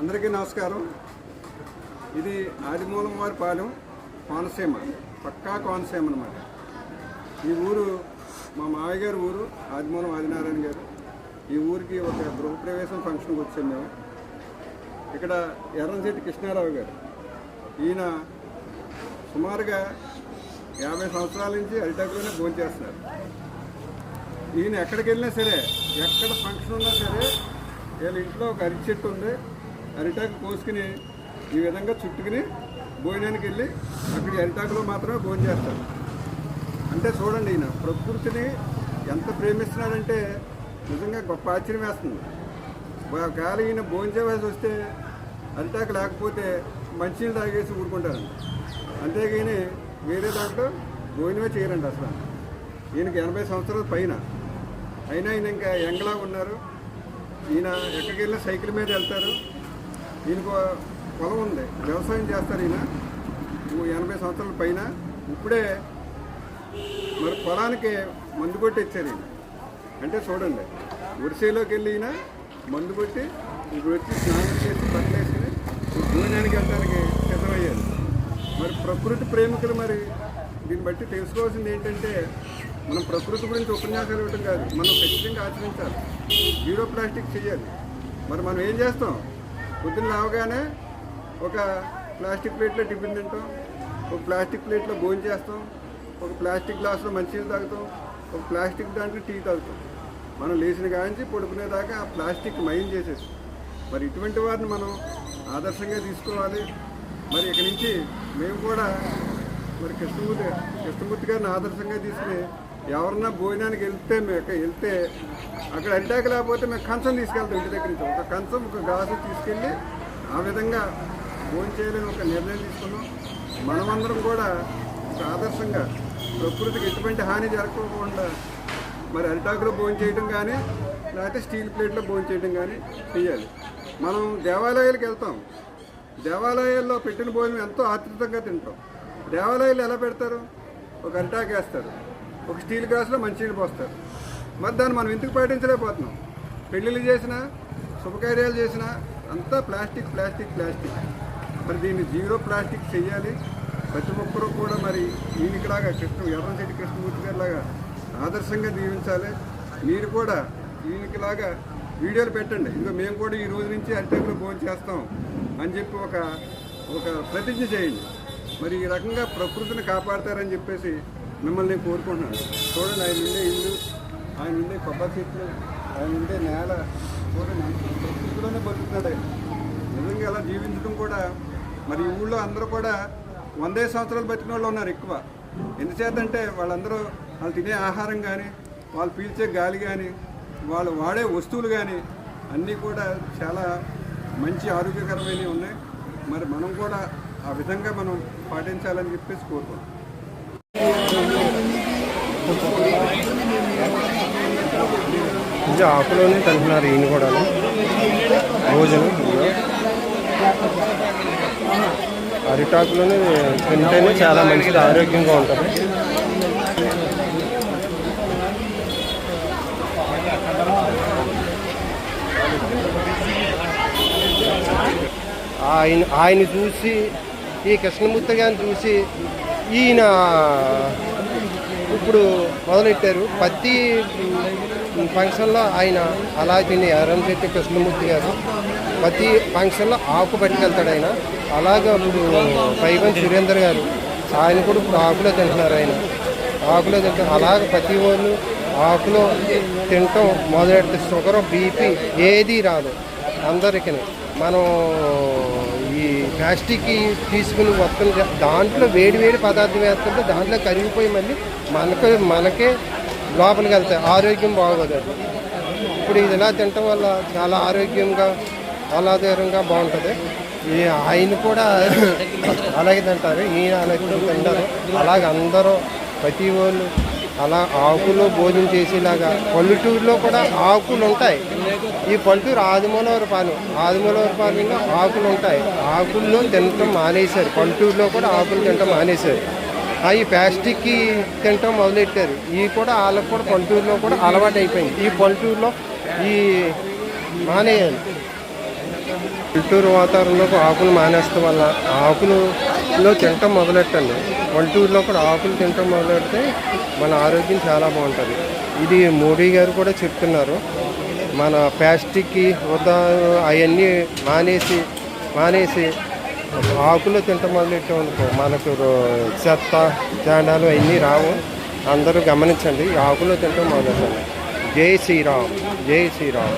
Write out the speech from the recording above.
అందరికీ నమస్కారం. ఇది ఆదిమూలం వారి పాలెం కోనసీమ, పక్కా కోనసీమ అన్నమాట. ఈ ఊరు మా మావయ్య గారి ఊరు, ఆదిమూలం ఆదినారాయణ గారు. ఈ ఊరికి ఒక గృహప్రవేశం ఫంక్షన్కి వచ్చాం మేము. ఇక్కడ ఎర్రంశెట్టి కృష్ణారావు గారు, ఈయన సుమారుగా 50 సంవత్సరాల నుంచి అరిటాకులోనే భోజనం చేస్తున్నారు. ఈయన ఎక్కడికి వెళ్ళినా సరే, ఎక్కడ ఫంక్షన్ ఉన్నా సరే, వీళ్ళ ఇంట్లో ఒక అరటి చెట్టు ఉంది, అరిటాకు కోసుకుని ఈ విధంగా చుట్టుకుని భోజనానికి వెళ్ళి అక్కడి అరిటాకులో మాత్రమే భోజనం చేస్తారు. అంటే చూడండి, ఈయన ప్రకృతిని ఎంత ప్రేమిస్తున్నాడంటే నిజంగా గొప్ప ఆశ్చర్యం వేస్తుంది. ఒకవేళ ఈయన భోజనం చేయవలసి వస్తే అరిటాకు లేకపోతే మంచినీళ్ళు తాగేసి ఊరుకుంటారండి. అంతేగాని వేరే దాంట్లో భోజనమే చేయరండి అసలు. ఈయనకి 80 సంవత్సరాల పైన అయినా ఈయన ఇంకా యంగ్లా ఉన్నారు. ఈయన ఎక్కడికి వెళ్ళినా సైకిల్ మీద వెళ్తారు. ఈయనకు పొలం ఉంది, వ్యవసాయం చేస్తారు. ఈయన 80 సంవత్సరాల పైన. ఇప్పుడే మరి పొలానికి మందు కొట్టి ఇచ్చారు ఈయన. అంటే చూడండి, వరిసేలోకి వెళ్ళి ఈయన మందు కొట్టి ఇప్పుడు వచ్చి స్నానం చేసి బట్టలు వేసుకుని భోజనానికి వెళ్ళడానికి సిద్ధమయ్యారు. మరి ప్రకృతి ప్రేమికులు మరి దీన్ని బట్టి తెలుసుకోవాల్సింది ఏంటంటే, మనం ప్రకృతి గురించి ఉపన్యాసాలు ఇవ్వడం కాదు, మనం ఖచ్చితంగా ఆచరించాలి. జీరో ప్లాస్టిక్ చేయాలి. మరి మనం ఏం చేస్తాం? పొద్దున్న లేవగానే ఒక ప్లాస్టిక్ ప్లేట్లో టిఫిన్ తింటాం, ఒక ప్లాస్టిక్ ప్లేట్లో భోజనం చేస్తాం, ఒక ప్లాస్టిక్ గ్లాసులో మంచినీళ్ళు తాగుతాం, ఒక ప్లాస్టిక్ దాంట్లో టీ తాగుతాం. మనం లేచిన కాంచి పడుకునేదాకా ఆ ప్లాస్టిక్ మైన్ చేసేసి, మరి ఇటువంటి వారిని మనం ఆదర్శంగా తీసుకోవాలి. మరి ఇక్కడి నుంచి మేము కూడా మరి కృష్ణమూర్తి గారిని ఆదర్శంగా తీసుకుని ఎవరన్నా భోజనానికి వెళ్తే అక్కడ అరిటాకు లేకపోతే మేము కంచం తీసుకెళ్తాం. ఇంటి దగ్గర నుంచి ఒక కంచం, ఒక గ్లాసు తీసుకెళ్ళి ఆ విధంగా భోజనం చేయాలని ఒక నిర్ణయం తీసుకున్నాం. మనమందరం కూడా ఒక ఆదర్శంగా ప్రకృతికి ఎటువంటి హాని జరగకుండా మరి అరిటాకులో భోజనం చేయడం కానీ, లేకపోతే స్టీల్ ప్లేట్లో భోజనం చేయడం కానీ చేయాలి. మనం దేవాలయాలకు వెళ్తాం, దేవాలయాల్లో పెట్టిన భోజనం ఎంతో ఆతృతంగా తింటాం. దేవాలయాలు ఎలా పెడతారు? ఒక అరిటాకు వేస్తారు, ఒక స్టీల్ గ్లాసులో మంచినీళ్ళు పోస్తారు. మరి దాన్ని మనం ఎందుకు పాటించలేకపోతున్నాం? పెళ్ళిళ్ళు చేసినా, శుభకార్యాలు చేసినా అంతా ప్లాస్టిక్ ప్లాస్టిక్ ప్లాస్టిక్. మరి దీన్ని జీరో ప్లాస్టిక్ చేయాలి. ప్రతి ఒక్కరూ కూడా మరి ఈయనకిలాగా ఎర్రంశెట్టి కృష్ణమూర్తి గారిలాగా ఆదర్శంగా దీవించాలి. మీరు కూడా ఈయనకిలాగా వీడియోలు పెట్టండి. ఇంకా మేము కూడా ఈ రోజు నుంచి అరిటాకులో భోజనం చేస్తాం అని చెప్పి ఒక ప్రతిజ్ఞ చేయండి. మరి ఈ రకంగా ప్రకృతిని కాపాడతారని చెప్పేసి మిమ్మల్ని కోరుకుంటున్నాను. చూడండి, ఆయన ఉండే ఇల్లు, ఆయన ఉండే కొబ్బరి చెట్లు, ఆయన ఉండే నేల, చూడండి ప్రకృతిలోనే బతుకుతున్నాడు ఆయన. నిజంగా అలా జీవించడం కూడా మరి ఈ ఊళ్ళో అందరూ కూడా 100 సంవత్సరాలు బతికిన వాళ్ళు ఉన్నారు ఎక్కువ. ఎందుచేతంటే వాళ్ళందరూ వాళ్ళు తినే ఆహారం కానీ, వాళ్ళు పీల్చే గాలి కానీ, వాళ్ళు వాడే వస్తువులు కానీ అన్నీ కూడా చాలా మంచి ఆరోగ్యకరమైనవి ఉన్నాయి. మరి మనం కూడా ఆ విధంగా మనం పాటించాలని చెప్పేసి కోరుకుంటున్నాం. ఆకులోనే తింటున్నారు ఈయన కూడా భోజనం. అరిటాకులోనే తింటేనే చాలా మంచిది, ఆరోగ్యంగా ఉంటుంది. ఆయన చూసి, ఈ కృష్ణమూర్తి గారిని చూసి ఈయన ఇప్పుడు మొదలెట్టారు. ప్రతి ఫంక్షన్లో ఆయన అలా తిని, ఎర్రంశెట్టి కృష్ణమూర్తి గారు ప్రతి ఫంక్షన్లో ఆకు పట్టుకెళ్తాడు ఆయన. అలాగే ఇప్పుడు పైవన్ సురేందర్ గారు, ఆయన కూడా ఇప్పుడు ఆకులో తింటున్నారు. ఆయన ఆకులో తింటారు. అలాగే ప్రతి వాళ్ళు ఆకులో తినటం మొదలెడితే షుగర్, బీపీ ఏది రాదు అందరికీ. మనం ఈ ప్లాస్టిక్ తీసుకుని మొత్తం దాంట్లో వేడి పదార్థం వేస్తుంటే దాంట్లో కరిగిపోయి మళ్ళీ మనకే లోపలికి వెళ్తాయి, ఆరోగ్యం బాగోదు. అది ఇప్పుడు ఇది ఇలా తినటం వల్ల చాలా ఆరోగ్యంగా, ఆహ్లాదకరంగా బాగుంటుంది. ఆయన కూడా అలాగే తింటారు, ఈయన అలాగే తింటారు. అలాగే అందరూ ప్రతి వాళ్ళు అలా ఆకులో భోజనం చేసేలాగా. పల్లెటూరులో కూడా ఆకులు ఉంటాయి. ఈ పల్లెటూరు ఆదిమూలవరపాలెంలో ఆకులు ఉంటాయి. ఆకుల్లో తినటం మానేశారు. పల్లెటూరులో కూడా ఆకులు తినటం మానేశారు. ఈ ప్లాస్టిక్కి తినటం మొదలెట్టారు. ఇవి కూడా వాళ్ళకు కూడా పల్లెటూరులో కూడా అలవాటు అయిపోయింది. ఈ పల్లెటూరులో ఈ మానేయాలి. పల్లెటూరు వాతావరణంలో ఆకులు మానేస్తాం వల్ల ఆకులలో తినటం మొదలెట్టండి. పల్లెటూరులో కూడా ఆకులు తినటం మొదలెడితే మన ఆరోగ్యం చాలా బాగుంటుంది. ఇది మోడీ గారు కూడా చెప్తున్నారు. మన ప్లాస్టిక్ వృధా అవన్నీ మానేసి ఆకులు తినటం మొదలెట్టామనుకో మనకు చెత్త జాండాలు అవన్నీ రావు. అందరూ గమనించండి, ఆకులు తినటం మొదలెట్టండి. జై శ్రీరామ్, జై శ్రీరామ్.